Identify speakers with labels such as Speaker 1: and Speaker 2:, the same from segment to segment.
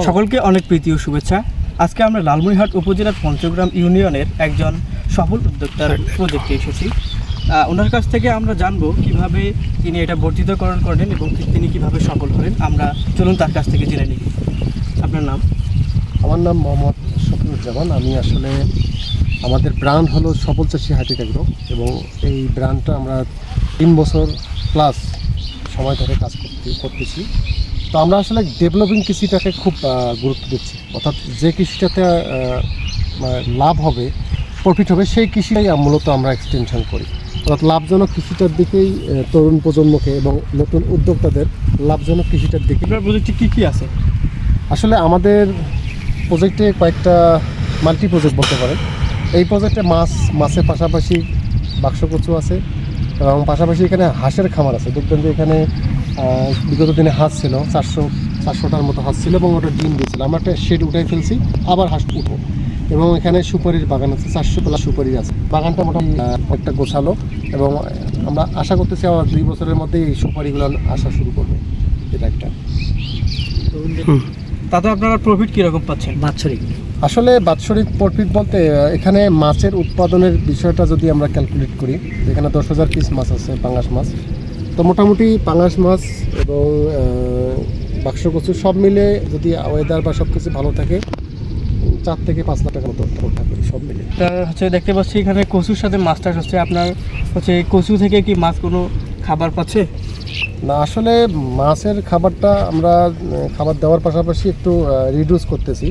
Speaker 1: সকলকে অনেক প্রীতি ও শুভেচ্ছা। আজকে আমরা লালমনিরহাট উপজেলার পঞ্চগ্রাম ইউনিয়নের একজন সফল উদ্যোক্তার প্রজেক্টে এসেছি। ওনার কাছ থেকে আমরা জানবো কিভাবে তিনি এটা বর্ধিতকরণ করেন এবং তিনি কিভাবে সফল হলেন। আমরা চলুন তার কাছ থেকে জেনে নিই। আপনার নাম?
Speaker 2: আমার নাম মোহাম্মদ শফিউজ্জামান। আমি আসলে আমাদের ব্র্যান্ড হলো সফল চাষী হাইটেক এগ্রো এবং এই ব্র্যান্ডটা আমরা 3 বছর প্লাস সময় ধরে কাজ করতেছি। তো আমরা আসলে ডেভেলপিং কৃষিটাকে খুব গুরুত্ব দিচ্ছি, অর্থাৎ যে কৃষিটাতে লাভ হবে, প্রফিট হবে, সেই কৃষিটাই মূলত আমরা এক্সটেনশন করি। অর্থাৎ লাভজনক কৃষিটার দিকেই তরুণ প্রজন্মকে এবং নতুন উদ্যোক্তাদের লাভজনক কৃষিটার দিকে।
Speaker 1: আপনার প্রজেক্টে কী আছে?
Speaker 2: আসলে আমাদের প্রজেক্টে কয়েকটা মাল্টি প্রজেক্ট বলতে পারেন। এই প্রজেক্টে মাছের পাশাপাশি বাক্সকচু আছে এবং পাশাপাশি এখানে হাঁসের খামার আছে। দেখবেন যে এখানে বিগত দিনে হাঁস ছিল, 400টার মতো হাঁস ছিল এবং ওটা ডিম দিয়েছিল। আমরা একটা শেড উঠাই ফেলছি, আবার হাঁস উঠবো। এবং এখানে সুপারির বাগান আছে, 400 প্লাস সুপারি আছে। বাগানটা মোটামুটি একটা গোছালো এবং আমরা আশা করতেছি আবার 2 বছরের মধ্যে এই সুপারিগুলো আসা শুরু করবে। এটা একটা।
Speaker 1: তাতে আপনারা প্রফিট কীরকম পাচ্ছেন বাৎসরিক?
Speaker 2: আসলে বাৎসরিক প্রফিট বলতে এখানে মাছের উৎপাদনের বিষয়টা যদি আমরা ক্যালকুলেট করি, এখানে 10,000 পিস মাছ আছে, পাঙাশ মাছ। তো মোটামুটি পাঙাশ মাছ এবং বাক্সকচু সব মিলে যদি ওয়েদার বা সব কিছু ভালো থাকে 4 থেকে 5 লাখ টাকার মতো থাকবে সব মিলে।
Speaker 1: দেখতে পাচ্ছি এখানে কচুর সাথে মাছ চাষ হচ্ছে। আপনার কচু থেকে কি মাছ কোনো খাবার পাচ্ছে?
Speaker 2: না, আসলে মাছের খাবারটা আমরা খাবার দেওয়ার পাশাপাশি একটু রিডিউস করতেছি।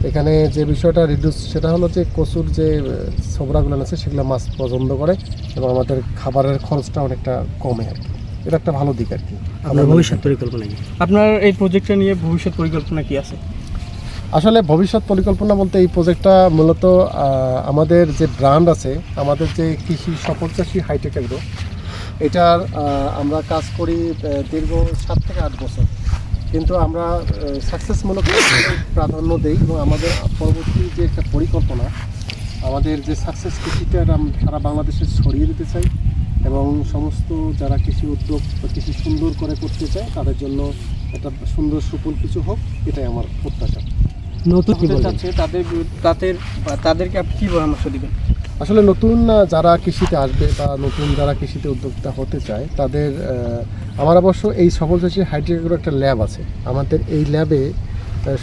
Speaker 2: এখানে যে বিষয়টা রিডিউস, সেটা হলো যে কচুর যে ছোবড়াগুলো আছে সেগুলো মাছ পছন্দ করে এবং আমাদের খাবারের খরচটা অনেকটা কমে আর কি। এটা একটা ভালো দিক আর কি।
Speaker 1: আপনার ভবিষ্যৎ পরিকল্পনা কি? আপনার এই প্রজেক্টটা নিয়ে ভবিষ্যৎ পরিকল্পনা কি আছে?
Speaker 2: আসলে ভবিষ্যৎ পরিকল্পনা বলতে এই প্রজেক্টটা মূলত আমাদের যে ব্র্যান্ড আছে, আমাদের যে কৃষি সফল চাষী হাইটেক এগ্রো, এটার আমরা কাজ করি দীর্ঘ 7 থেকে 8 বছর। কিন্তু আমরা সাকসেসমূলক প্রাধান্য দিই এবং আমাদের পরবর্তী যে একটা পরিকল্পনা, আমাদের যে সাকসেস কৃষিটা সারা বাংলাদেশে ছড়িয়ে দিতে চাই এবং সমস্ত যারা কৃষি উদ্যোগ বা কৃষি সুন্দর করে করতে চায় তাদের জন্য একটা সুন্দর সুফল কিছু হোক, এটাই আমার প্রত্যাশা।
Speaker 1: নতুন চাচ্ছে তাদেরকে আপনি কী পরামর্শ দেবেন?
Speaker 2: আসলে নতুন যারা কৃষিতে আসবে বা নতুন যারা কৃষিতে উদ্যোক্তা হতে চায় তাদের আমার অবশ্য এই সফল চাষী হাইটেক এগ্রো একটা ল্যাব আছে। আমাদের এই ল্যাবে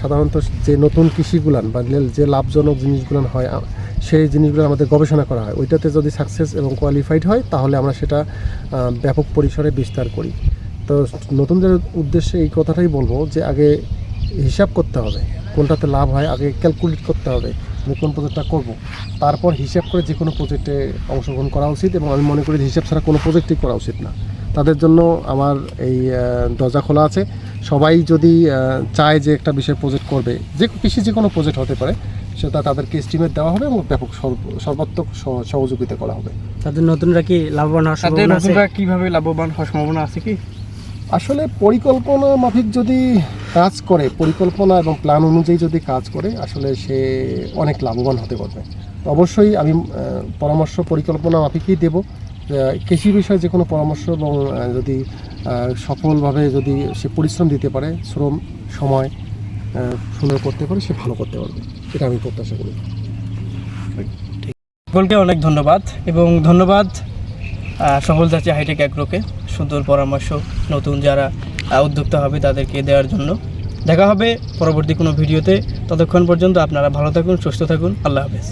Speaker 2: সাধারণত যে নতুন কৃষিগুলান বা যে লাভজনক জিনিসগুলান হয় সেই জিনিসগুলো আমাদের গবেষণা করা হয়। ওইটাতে যদি সাকসেস এবং কোয়ালিফাইড হয় তাহলে আমরা সেটা ব্যাপক পরিসরে বিস্তার করি। তো নতুনদের উদ্দেশ্যে এই কথাটাই বলবো যে আগে হিসাব করতে হবে, কোনটাতে লাভ হয় আগে ক্যালকুলেট করতে হবে, আমি কোন প্রজেক্টটা করবো, তারপর হিসাব করে যে কোনো প্রজেক্টে অংশগ্রহণ করা উচিত। এবং আমি মনে করি হিসাব ছাড়া কোনো প্রজেক্টই করা উচিত না। তাদের জন্য আমার এই দরজা খোলা আছে। সবাই যদি চায় যে একটা বিষয় প্রজেক্ট করবে, যে কৃষি যে কোনো প্রজেক্ট হতে পারে, সেটা তাদেরকে এস্টিমেট দেওয়া হবে এবং ব্যাপক সর্বাত্মক সহযোগিতা করা হবে।
Speaker 1: তাদের নতুনরা কি লাভবান হওয়ার সম্ভাবনা আছে? কীভাবে লাভবান হওয়ার সম্ভাবনা আছে কি?
Speaker 2: আসলে পরিকল্পনা মাফিক যদি কাজ করে, পরিকল্পনা এবং প্ল্যান অনুযায়ী যদি কাজ করে, আসলে সে অনেক লাভবান হতে পারবে। তো অবশ্যই আমি পরামর্শ পরিকল্পনা মাফিকই দেব। কৃষি বিষয়ে যে কোনো পরামর্শ এবং যদি সফলভাবে যদি সে পরিশ্রম দিতে পারে, শ্রম সময় সুন্দর করতে পারে, সে ভালো করতে পারবে, এটা আমি প্রত্যাশা করি।
Speaker 1: সকলকে অনেক ধন্যবাদ এবং ধন্যবাদ সফল চাষী হাইটেক এগ্রোকে সুন্দর পরামর্শ নতুন যারা উদ্যোক্তা হবে তাদেরকে দেওয়ার জন্য। দেখা হবে পরবর্তী কোনো ভিডিওতে। ততক্ষণ পর্যন্ত আপনারা ভালো থাকুন, সুস্থ থাকুন। আল্লাহ হাফেজ।